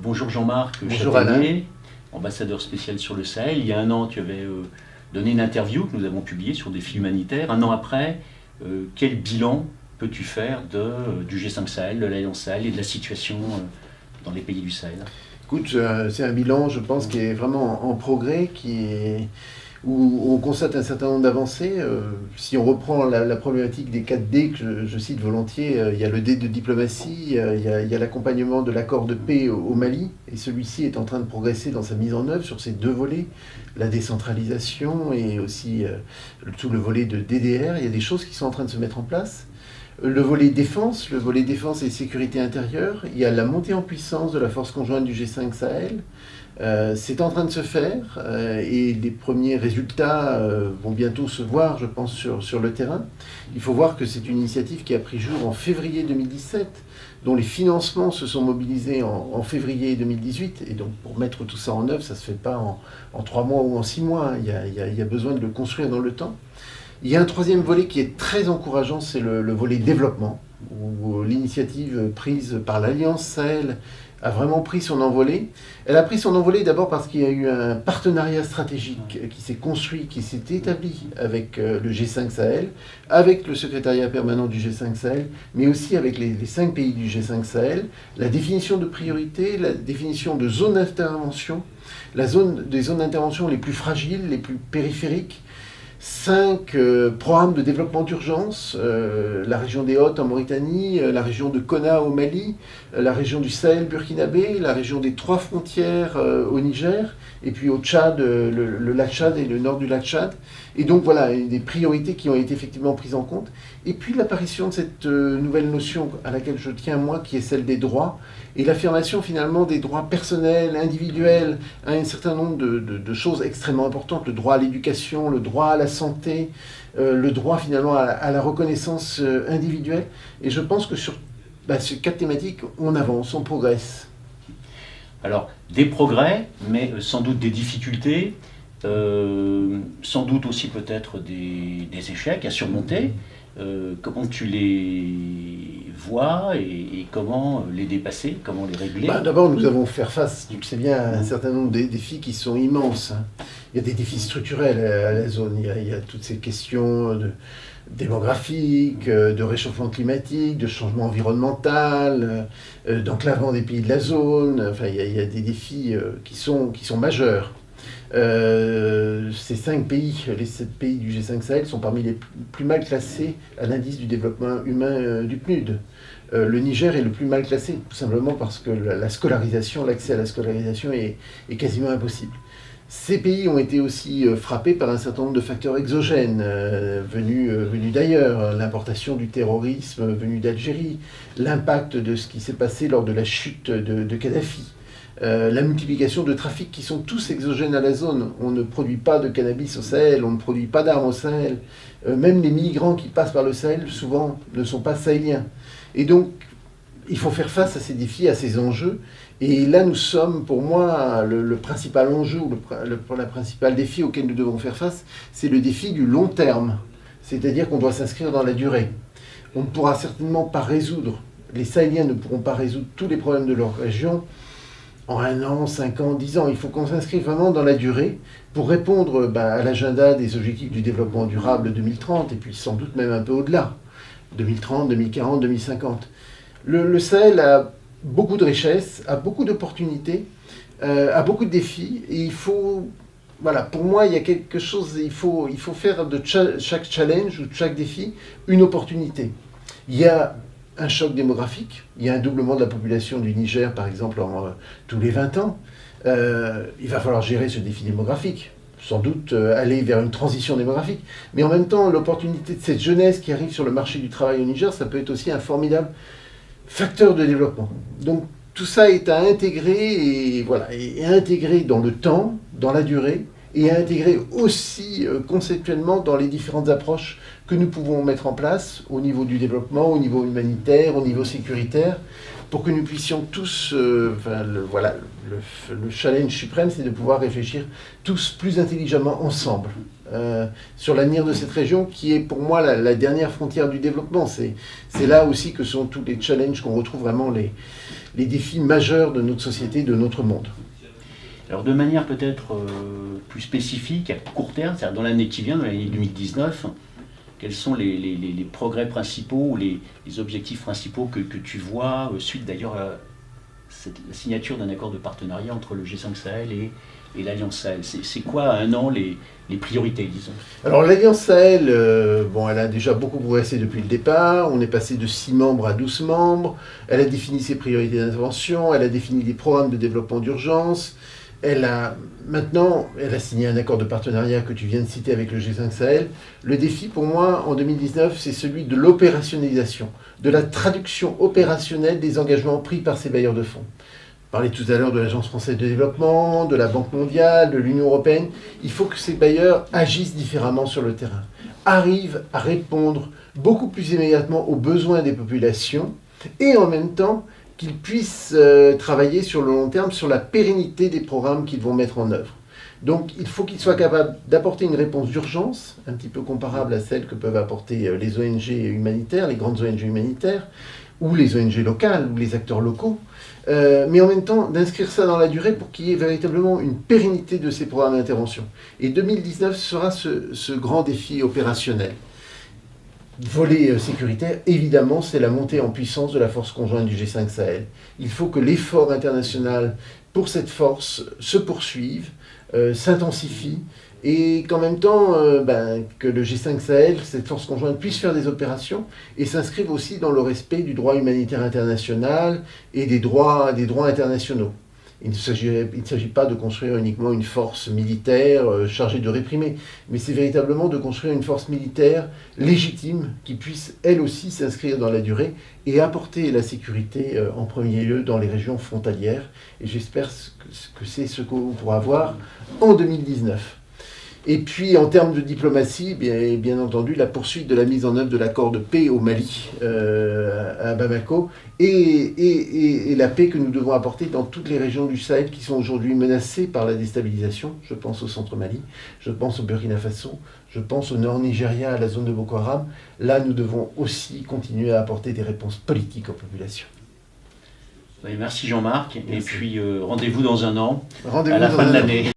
Bonjour Jean-Marc Bonjour Châtaignier, ambassadeur spécial sur le Sahel. Il y a un an, tu avais donné une interview que nous avons publiée sur Défis humanitaires. Un an après, quel bilan peux-tu faire du G5 Sahel, de l'Alliance Sahel et de la situation dans les pays du Sahel? Écoute, c'est un bilan, je pense, qui est vraiment en progrès, où on constate un certain nombre d'avancées. Si on reprend la problématique des 4 D que je cite volontiers, il y a le D de diplomatie, il y a l'accompagnement de l'accord de paix au Mali, et celui-ci est en train de progresser dans sa mise en œuvre sur ces 2 volets, la décentralisation et aussi tout le volet de DDR. Il y a des choses qui sont en train de se mettre en place. Le volet défense et sécurité intérieure, il y a la montée en puissance de la force conjointe du G5 Sahel. C'est en train de se faire et les premiers résultats vont bientôt se voir, je pense, sur le terrain. Il faut voir que c'est une initiative qui a pris jour en février 2017, dont les financements se sont mobilisés en février 2018. Et donc, pour mettre tout ça en œuvre, ça ne se fait pas en 3 mois ou en 6 mois. Il y a besoin de le construire dans le temps. Il y a un troisième volet qui est très encourageant, c'est le volet développement, où l'initiative prise par l'Alliance Sahel a vraiment pris son envolée. Elle a pris son envolée d'abord parce qu'il y a eu un partenariat stratégique qui s'est construit, qui s'est établi avec le G5 Sahel, avec le secrétariat permanent du G5 Sahel, mais aussi avec les 5 pays du G5 Sahel. La définition de priorité, la définition de zones d'intervention, des zones d'intervention les plus fragiles, les plus périphériques, 5 programmes de développement d'urgence, la région des Hôtes en Mauritanie, la région de Konna au Mali, la région du Sahel burkinabé, la région des 3 frontières au Niger, et puis au Tchad, le lac Tchad et le nord du lac Tchad. Et donc voilà, des priorités qui ont été effectivement prises en compte. Et puis l'apparition de cette nouvelle notion à laquelle je tiens moi, qui est celle des droits, et l'affirmation finalement des droits personnels, individuels, à un certain nombre de choses extrêmement importantes, le droit à l'éducation, le droit à la santé, le droit finalement à la reconnaissance individuelle. Et je pense que sur ces 4 thématiques, on avance, on progresse. Alors, des progrès, mais sans doute des difficultés, sans doute aussi peut-être des échecs à surmonter. Comment tu les vois et comment les dépasser, comment les régler? D'abord, nous avons fait face, tu le sais bien, à un certain nombre de défis qui sont immenses. Il y a des défis structurels à la zone. Il y a toutes ces questions démographiques, de réchauffement climatique, de changement environnemental, d'enclavement des pays de la zone. Enfin, il y a des défis qui sont majeurs. Ces 5 pays, les 7 pays du G5 Sahel sont parmi les plus mal classés à l'indice du développement humain du PNUD. Le Niger est le plus mal classé, tout simplement parce que l'accès à la scolarisation est quasiment impossible. Ces pays ont été aussi frappés par un certain nombre de facteurs exogènes venus d'ailleurs, l'importation du terrorisme venu d'Algérie, l'impact de ce qui s'est passé lors de la chute de Kadhafi. La multiplication de trafics qui sont tous exogènes à la zone. On ne produit pas de cannabis au Sahel, on ne produit pas d'armes au Sahel. Même les migrants qui passent par le Sahel, souvent, ne sont pas sahéliens. Et donc, il faut faire face à ces défis, à ces enjeux. Et là, nous sommes, pour moi, le principal enjeu, le principal défi auquel nous devons faire face, c'est le défi du long terme. C'est-à-dire qu'on doit s'inscrire dans la durée. On ne pourra certainement pas résoudre, les Sahéliens ne pourront pas résoudre tous les problèmes de leur région en 1 an, 5 ans, 10 ans. Il faut qu'on s'inscrive vraiment dans la durée pour répondre à l'agenda des objectifs du développement durable 2030, et puis sans doute même un peu au-delà, 2030, 2040, 2050. Le Sahel a beaucoup de richesses, a beaucoup d'opportunités, a beaucoup de défis, et il faut... Voilà, pour moi, il y a quelque chose, il faut faire de chaque challenge ou de chaque défi une opportunité. Il y a un choc démographique, il y a un doublement de la population du Niger, par exemple, tous les 20 ans. Il va falloir gérer ce défi démographique, sans doute aller vers une transition démographique. Mais en même temps, l'opportunité de cette jeunesse qui arrive sur le marché du travail au Niger, ça peut être aussi un formidable facteur de développement. Donc tout ça est à intégrer, et à intégrer dans le temps, dans la durée, et à intégrer aussi conceptuellement dans les différentes approches que nous pouvons mettre en place au niveau du développement, au niveau humanitaire, au niveau sécuritaire, pour que nous puissions tous, le challenge suprême, c'est de pouvoir réfléchir tous plus intelligemment ensemble sur l'avenir de cette région qui est pour moi la dernière frontière du développement. C'est là aussi que sont tous les challenges qu'on retrouve vraiment les défis majeurs de notre société, de notre monde. Alors de manière peut-être plus spécifique, à court terme, c'est-à-dire dans l'année qui vient, dans l'année 2019, quels sont les progrès principaux ou les objectifs principaux que tu vois, suite d'ailleurs à la signature d'un accord de partenariat entre le G5 Sahel et l'Alliance Sahel? C'est quoi à un an les priorités, disons? Alors l'Alliance Sahel, elle a déjà beaucoup progressé depuis le départ. On est passé de 6 membres à 12 membres. Elle a défini ses priorités d'intervention, elle a défini des programmes de développement d'urgence. Elle a signé un accord de partenariat que tu viens de citer avec le G5 Sahel. Le défi pour moi en 2019, c'est celui de l'opérationnalisation, de la traduction opérationnelle des engagements pris par ces bailleurs de fonds. On parlait tout à l'heure de l'Agence française de développement, de la Banque mondiale, de l'Union européenne. Il faut que ces bailleurs agissent différemment sur le terrain, arrivent à répondre beaucoup plus immédiatement aux besoins des populations et en même temps qu'ils puissent travailler sur le long terme, sur la pérennité des programmes qu'ils vont mettre en œuvre. Donc il faut qu'ils soient capables d'apporter une réponse d'urgence, un petit peu comparable à celle que peuvent apporter les ONG humanitaires, les grandes ONG humanitaires, ou les ONG locales, ou les acteurs locaux, mais en même temps d'inscrire ça dans la durée pour qu'il y ait véritablement une pérennité de ces programmes d'intervention. Et 2019 sera ce grand défi opérationnel. Volet sécuritaire, évidemment, c'est la montée en puissance de la force conjointe du G5 Sahel. Il faut que l'effort international pour cette force se poursuive, s'intensifie, et qu'en même temps, que le G5 Sahel, cette force conjointe, puisse faire des opérations et s'inscrive aussi dans le respect du droit humanitaire international et des droits internationaux. Il ne s'agit pas de construire uniquement une force militaire chargée de réprimer, mais c'est véritablement de construire une force militaire légitime qui puisse, elle aussi, s'inscrire dans la durée et apporter la sécurité en premier lieu dans les régions frontalières. Et j'espère que c'est ce qu'on pourra voir en 2019. Et puis, en termes de diplomatie, bien entendu, la poursuite de la mise en œuvre de l'accord de paix au Mali, à Bamako, et la paix que nous devons apporter dans toutes les régions du Sahel qui sont aujourd'hui menacées par la déstabilisation. Je pense au centre Mali, je pense au Burkina Faso, je pense au nord Nigeria, à la zone de Boko Haram. Là, nous devons aussi continuer à apporter des réponses politiques aux populations. Oui, merci Jean-Marc, et puis rendez-vous dans un an, Rendez-vous à la fin de l'année.